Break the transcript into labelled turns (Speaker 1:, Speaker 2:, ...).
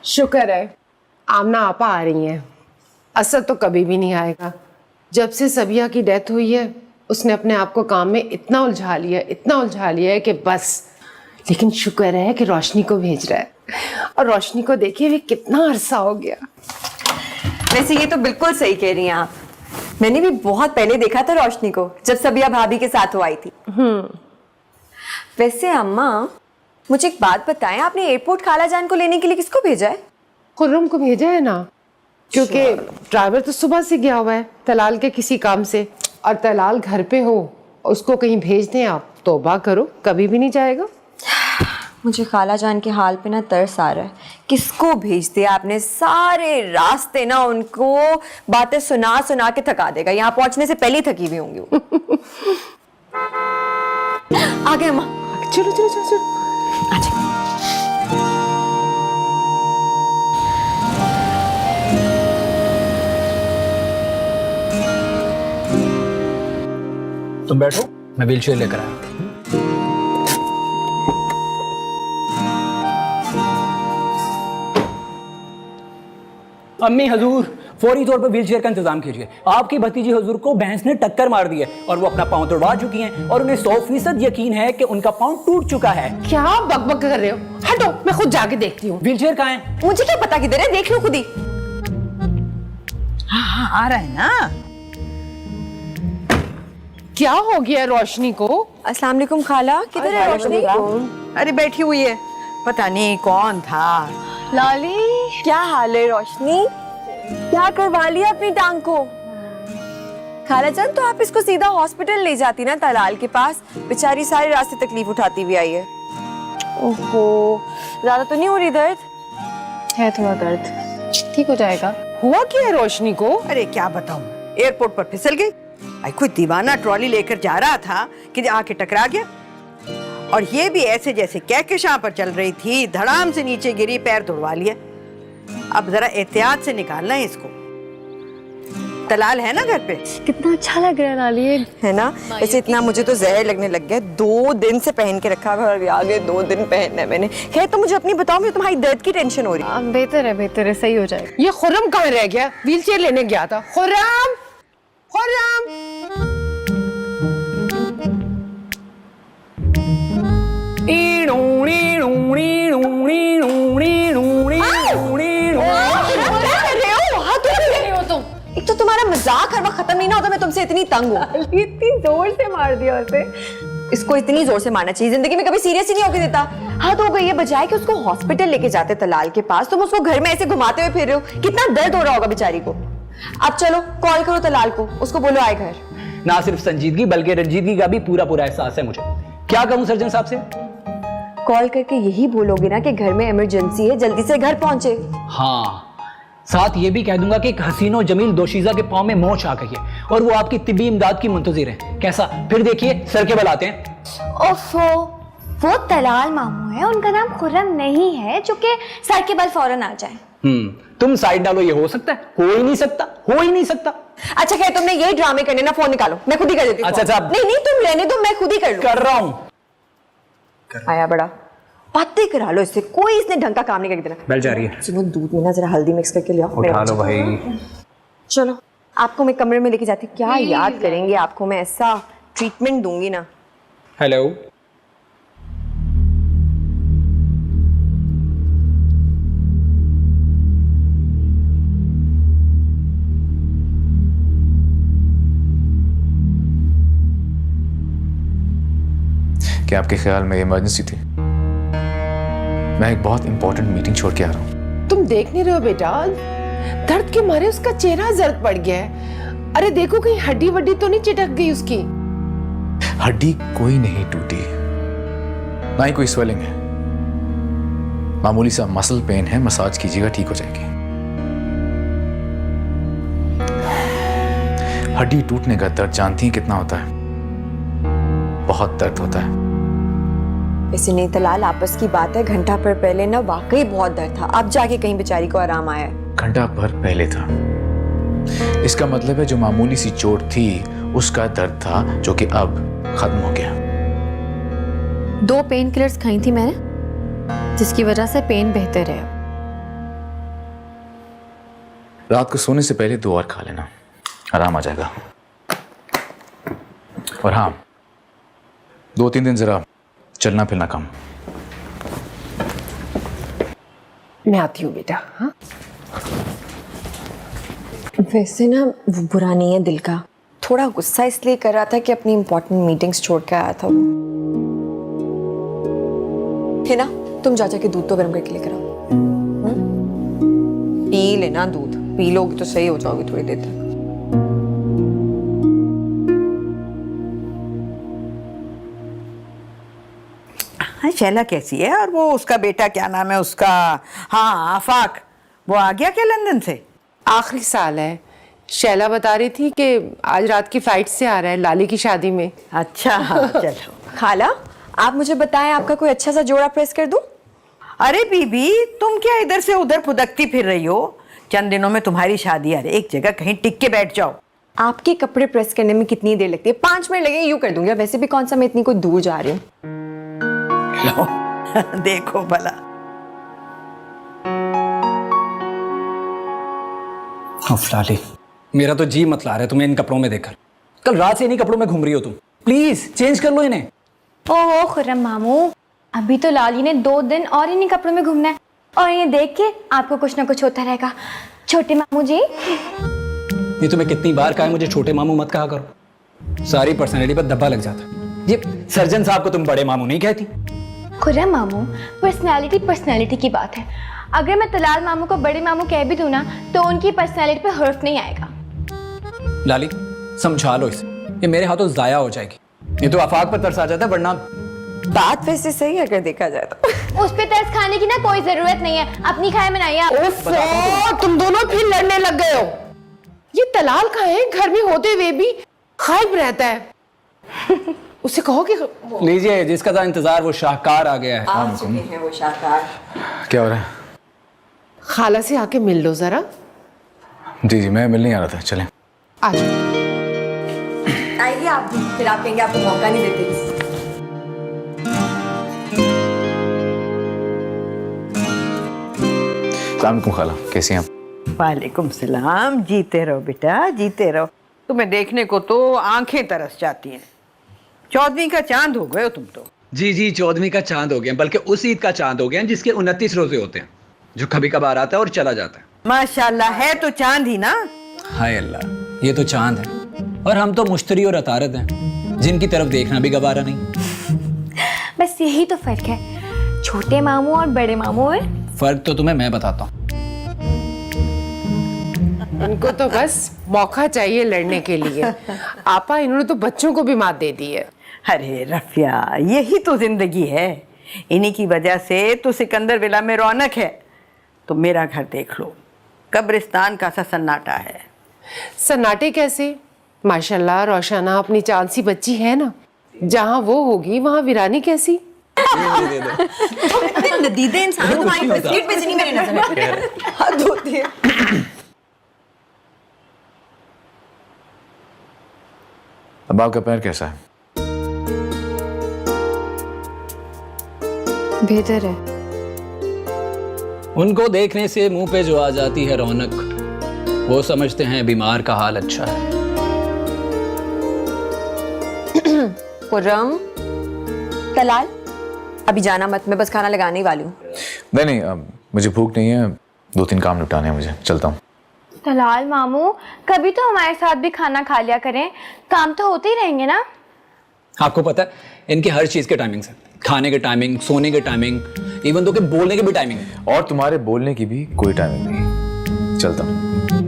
Speaker 1: शुक्र है आमना आपा आ रही हैं। असद तो कभी भी नहीं आएगा। जब से सबिया की डेथ हुई है उसने अपने आप को काम में इतना उलझा लिया है कि बस। लेकिन शुक्र है कि रोशनी को भेज रहा है, और रोशनी को देखिए भी कितना अरसा हो गया।
Speaker 2: वैसे ये तो बिल्कुल सही कह रही हैं आप। मैंने भी बहुत पहले देखा था रोशनी को, जब सबिया भाभी के साथ वो आई थी। वैसे अम्मा मुझे एक बात बताएं, आपने एयरपोर्ट खाला जान को लेने के लिए किसको भेजा है?
Speaker 1: खुर्रम को भेजा है ना, क्योंकि ड्राइवर तो सुबह से गया हुआ है तलाल के किसी काम से, और तलाल घर पे हो, उसको कहीं भेज दें आप। तौबा करो, कभी भी नहीं जाएगा।
Speaker 2: मुझे खाला जान के हाल पे ना तरस आ रहा है। किसको भेज दिया आपने? सारे रास्ते ना उनको बातें सुना सुना के थका देगा। यहाँ पहुंचने से पहले ही थकी हुई होंगी वो। आ गए अम्मा।
Speaker 1: चलो चलो चलो चलो
Speaker 2: अच्छा।
Speaker 3: तुम बैठो, मैं व्हीलचेयर लेकर आया। अम्मी हजूर, फौरी तौर पर व्हीलचेयर का इंतजाम कीजिए। आपकी भतीजी हजूर को भैंस ने टक्कर मार दी है और वो अपना पांव तोड़वा चुकी हैं, और उन्हें 100% यकीन है कि उनका पांव टूट चुका है।
Speaker 1: क्या बकबक कर रहे हो? हटो, मैं खुद जाके देखती हूँ।
Speaker 3: व्हीलचेयर कहाँ है?
Speaker 2: मुझे क्या पता किधर है, देख लो खुद ही।
Speaker 4: हाँ आ रहा है ना।
Speaker 1: क्या हो गया रोशनी को?
Speaker 2: अस्सलाम वालेकुम खाला, किधर है रोशनी?
Speaker 4: अरे बैठी हुई है, पता नहीं कौन था।
Speaker 2: लाली, क्या हाल है रोशनी? क्या करवा लिया अपनी टांग को? खाला जान, तो आप इसको सीधा हॉस्पिटल ले जाती ना तलाल के पास। बेचारी सारे रास्ते तकलीफ उठाती हुई आई है। ओहो, ज्यादा तो नहीं हो रही दर्द?
Speaker 5: है थोड़ा दर्द, ठीक हो जाएगा।
Speaker 1: हुआ क्या है रोशनी को?
Speaker 4: अरे क्या बताऊं, एयरपोर्ट पर फिसल गई। आई कोई दीवाना ट्रॉली लेकर जा रहा था कि आके टकरा गया, और ये भी ऐसे जैसे कहकशां पर चल रही थी, धड़ाम से नीचे गिरी, पैर तोड़वा लिया। अब जरा एहतियात से निकालना है इसको। तलाल है ना घर पे?
Speaker 5: कितना अच्छा लग रहा है लाली,
Speaker 2: है ना? वैसे इतना मुझे तो जहर लगने लग गया। 2 दिन से पहन के रखा है और आगे 2 दिन पहनना है मैंने। खैर तुम मुझे अपनी बताओ, मुझे तुम्हारी दर्द की टेंशन हो रही है।
Speaker 5: बेहतर है, सही हो जाएगा।
Speaker 1: ये खुर्रम कहाँ रह गया? व्हीलचेयर लेने गया था। खुर्रम, खुर्रम।
Speaker 2: एक तो तुम्हारा मजाक हर वक्त खत्म नहीं ना होता, मैं तुमसे इतनी तंग हूँ।
Speaker 5: इतनी जोर से मार दिया उसे।
Speaker 2: इसको इतनी जोर से मारना चाहिए, जिंदगी में कभी सीरियस ही नहीं होके देता। हाँ तो ये बजाय कि उसको हॉस्पिटल लेके जाते तलाल के पास, तुम उसको घर में ऐसे घुमाते हुए फिर रहे हो। कितना दर्द हो रहा होगा बेचारी को। अब चलो कॉल करो तलाल को, उसको बोलो आए घर।
Speaker 3: ना सिर्फ संजीदगी बल्कि रंजीदगी का भी पूरा एहसास है मुझे। क्या कहूँ सर्जन साहब से?
Speaker 2: कॉल करके यही बोलोगे ना कि घर में इमरजेंसी है, जल्दी से घर पहुंचे।
Speaker 3: हाँ, साथ ये भी कह दूंगा कि एक हसीनो जमील दोशीजा के पांव में मोच आ गई है और वो आपकी तिब्बी इमदाद की मुंतजिर है। कैसा? फिर देखिए सर के बल आते हैं।
Speaker 5: ओफो, वो तलाल मामू है, उनका नाम खुर्रम नहीं है जो कि सर के बल फौरन आ जाए।
Speaker 3: तुम साइड डालो, ये हो सकता है? हो ही नहीं सकता।
Speaker 2: अच्छा खैर, तुमने यही ड्रामे करने ना, फोन निकालो, मैं खुद ही कर देती हूँ।
Speaker 3: अच्छा।
Speaker 2: नहीं तुम रहने दो, मैं खुद ही कर
Speaker 3: रहा हूँ।
Speaker 2: आया बड़ा, बातें करा लो इससे, कोई इसने ढंग का काम नहीं करके देना।
Speaker 3: बेल जा रही है।
Speaker 2: सुनो, दूध में ना जरा हल्दी मिक्स करके ले आओ।
Speaker 3: उठा लो भाई।
Speaker 2: चलो आपको मैं कमरे में लेके जाती हूँ। क्या याद करेंगे आपको, मैं ऐसा ट्रीटमेंट दूंगी ना।
Speaker 3: हेलो,
Speaker 6: क्या आपके ख्याल में इमरजेंसी थी? मैं एक बहुत इंपॉर्टेंट मीटिंग छोड़ के आ रहा हूँ।
Speaker 1: तुम देख नहीं रहे हो बेटा, दर्द के मारे उसका चेहरा जर्द पड़ गया है। अरे देखो कहीं हड्डी वड्डी तो नहीं चिटक गई उसकी?
Speaker 6: हड्डी कोई नहीं टूटी, ना ही कोई स्वेलिंग है। मामूली सा मसल पेन है, मसाज कीजिएगा ठीक हो जाएगी। हड्डी टूटने का दर्द जानती हैं कितना होता है? बहुत दर्द होता है।
Speaker 2: वैसे नहीं तलाल, आपस की बात है, घंटा भर पहले ना वाकई बहुत दर्द था, अब जाके कहीं बेचारी को आराम आया है।
Speaker 6: घंटा भर पहले था, इसका मतलब है जो मामूली सी चोट थी उसका दर्द था, जो कि अब खत्म हो गया।
Speaker 5: 2 पेन किलर्स खाई थी मैंने, जिसकी वजह से पेन बेहतर है।
Speaker 6: रात को सोने से पहले 2 और खा लेना, आराम आ जाएगा। और हाँ, 2-3 दिन जरा चलना फिरना कम।
Speaker 1: मैं आती हूँ बेटा। हाँ,
Speaker 2: वैसे ना वो बुरा नहीं है दिल का, थोड़ा गुस्सा इसलिए कर रहा था कि अपनी इंपॉर्टेंट मीटिंग्स छोड़ के आया था वो। है ना, तुम जा जाके दूध तो गर्म करके लेकर आओ। पी लेना दूध, पी लोगी तो सही हो जाओगी थोड़ी देर तक।
Speaker 4: हाँ, शैला कैसी है? और वो उसका बेटा क्या नाम है उसका? हाँ, आफाक, वो आ गया क्या लंदन से?
Speaker 1: आखिरी साल है। शैला बता रही थी कि आज रात की फ्लाइट से आ रहा है लाली की शादी में।
Speaker 4: अच्छा, हाँ, चलो।
Speaker 2: खाला, आप मुझे बताएं आपका कोई अच्छा सा जोड़ा प्रेस कर दूं?
Speaker 4: अरे बीबी, तुम क्या इधर से उधर फुदकती फिर रही हो? चंद दिनों में तुम्हारी शादी है, एक जगह कहीं टिक के बैठ जाओ।
Speaker 2: आपके कपड़े प्रेस करने में कितनी देर लगती है? 5 मिनट लगे यूं कर दूंगी। वैसे भी कौन सा मैं इतनी कोई दूर जा रही हूँ।
Speaker 4: लो, देखो भला।
Speaker 3: लाली, मेरा तो जी मत ला रहा है तुम्हें इन कपड़ों में देखकर। कल रात से इन्हीं कपड़ों में घूम रही हो तुम। प्लीज चेंज कर लो इन्हें।
Speaker 5: ओहो खुर्रम मामू, अभी तो लाली ने 2 दिन और इन्हीं कपड़ों में घूमना है, और ये देख के आपको कुछ ना कुछ होता रहेगा। छोटे मामू जी,
Speaker 3: ये तुम्हें कितनी बार कहा है मुझे छोटे मामू मत कहा करो। सारी पर्सनैलिटी पर धब्बा लग जाता। ये सर्जन साहब को तुम बड़े मामू नहीं कहती?
Speaker 5: खुर्रम मामू, पर्सनैलिटी की बात है। अगर मैं तलाल मामू को बड़े मामू कह भी दूं ना, तो उनकी पर्सनैलिटी पे हर्फ नहीं आएगा।
Speaker 3: लाली, समझा लो इसे, ये मेरे हाथों जाया हो जाएगी। ये तो आफाक पर तरस आ जाता है, वरना
Speaker 2: बात वैसे सही है अगर देखा जाए तो।
Speaker 5: उस पे तरस खाने की ना कोई जरूरत नहीं है, अपनी खाए बनाइए आप।
Speaker 1: ओफो, तुम दोनों फिर लड़ने लग गए हो। ये तलाल का है, घर में होते हुए भी खाइब रहता है। उसे कहो कि
Speaker 3: लीजिए, जिसका था इंतजार वो शाहकार आ गया है।
Speaker 2: आ चुके हैं वो शाहकार।
Speaker 6: क्या हो रहा है?
Speaker 1: खाला से आके मिल लो जरा।
Speaker 6: जी, मैं मिलने आ रहा था, चलें।
Speaker 1: आ जाओ।
Speaker 2: आइए आप भी, फिर आप कहेंगे आपको मौका नहीं देते।
Speaker 6: अस्सलाम वालेकुम खाला, कैसी हैं आप?
Speaker 4: वालेकुम सलाम। जीते रहो बेटा, जीते रहो। तुम्हें देखने को तो आंखें तरस जाती हैं। 14वीं का चांद हो गए हो तुम तो।
Speaker 3: जी जी, 14वीं का चांद हो गया, बल्कि उस ईद का चांद हो गया जिसके 29 रोजे होते हैं, जो कभी कभार आता है और चला जाता है।
Speaker 4: माशाल्लाह, है तो चांद ही ना।
Speaker 3: हाय अल्लाह, ये तो चांद है और हम तो मुश्तरी और अतारत हैं, जिनकी तरफ देखना भी गवारा नहीं।
Speaker 5: बस यही तो फर्क है छोटे मामू और बड़े मामू में।
Speaker 3: फर्क तो तुम्हें मैं बताता हूँ।
Speaker 1: इनको तो बस मौका चाहिए लड़ने के लिए। आपा, इन्होंने तो बच्चों को भी मात दे दी है।
Speaker 4: अरे रफिया, यही तो जिंदगी है। इन्हीं की वजह से तो सिकंदर विला में रौनक है। तो मेरा घर देख लो, कब्रिस्तान का सा सन्नाटा है।
Speaker 1: सन्नाटे कैसे? माशाल्लाह रोशाना अपनी चांद सी बच्ची है ना। जहाँ वो होगी वहाँ वीरानी कैसी?
Speaker 2: नदीदे इंसान तुम्हारी बिस्किट पे नहीं मेरी नजर में। हद होती है।
Speaker 6: अब आपका पैर कैसा है?
Speaker 2: बेहतर है।
Speaker 3: उनको देखने से मुंह पे जो आ जाती है रौनक, वो समझते हैं बीमार का हाल अच्छा है।
Speaker 2: खुर्रम, तलाल, अभी जाना मत, मैं बस खाना लगाने ही वाली हूँ।
Speaker 6: नहीं, अब मुझे भूख नहीं है, 2-3 काम निपटाने हैं मुझे, चलता हूँ।
Speaker 5: तलाल मामू, कभी तो हमारे साथ भी खाना खा लिया करें, काम तो होते ही रहेंगे ना।
Speaker 3: आपको पता है इनकी हर चीज के टाइमिंग्स है, खाने के टाइमिंग, सोने के टाइमिंग, इवन तो के बोलने के भी टाइमिंग है।
Speaker 6: और तुम्हारे बोलने की भी कोई टाइमिंग नहीं। चलता हूँ।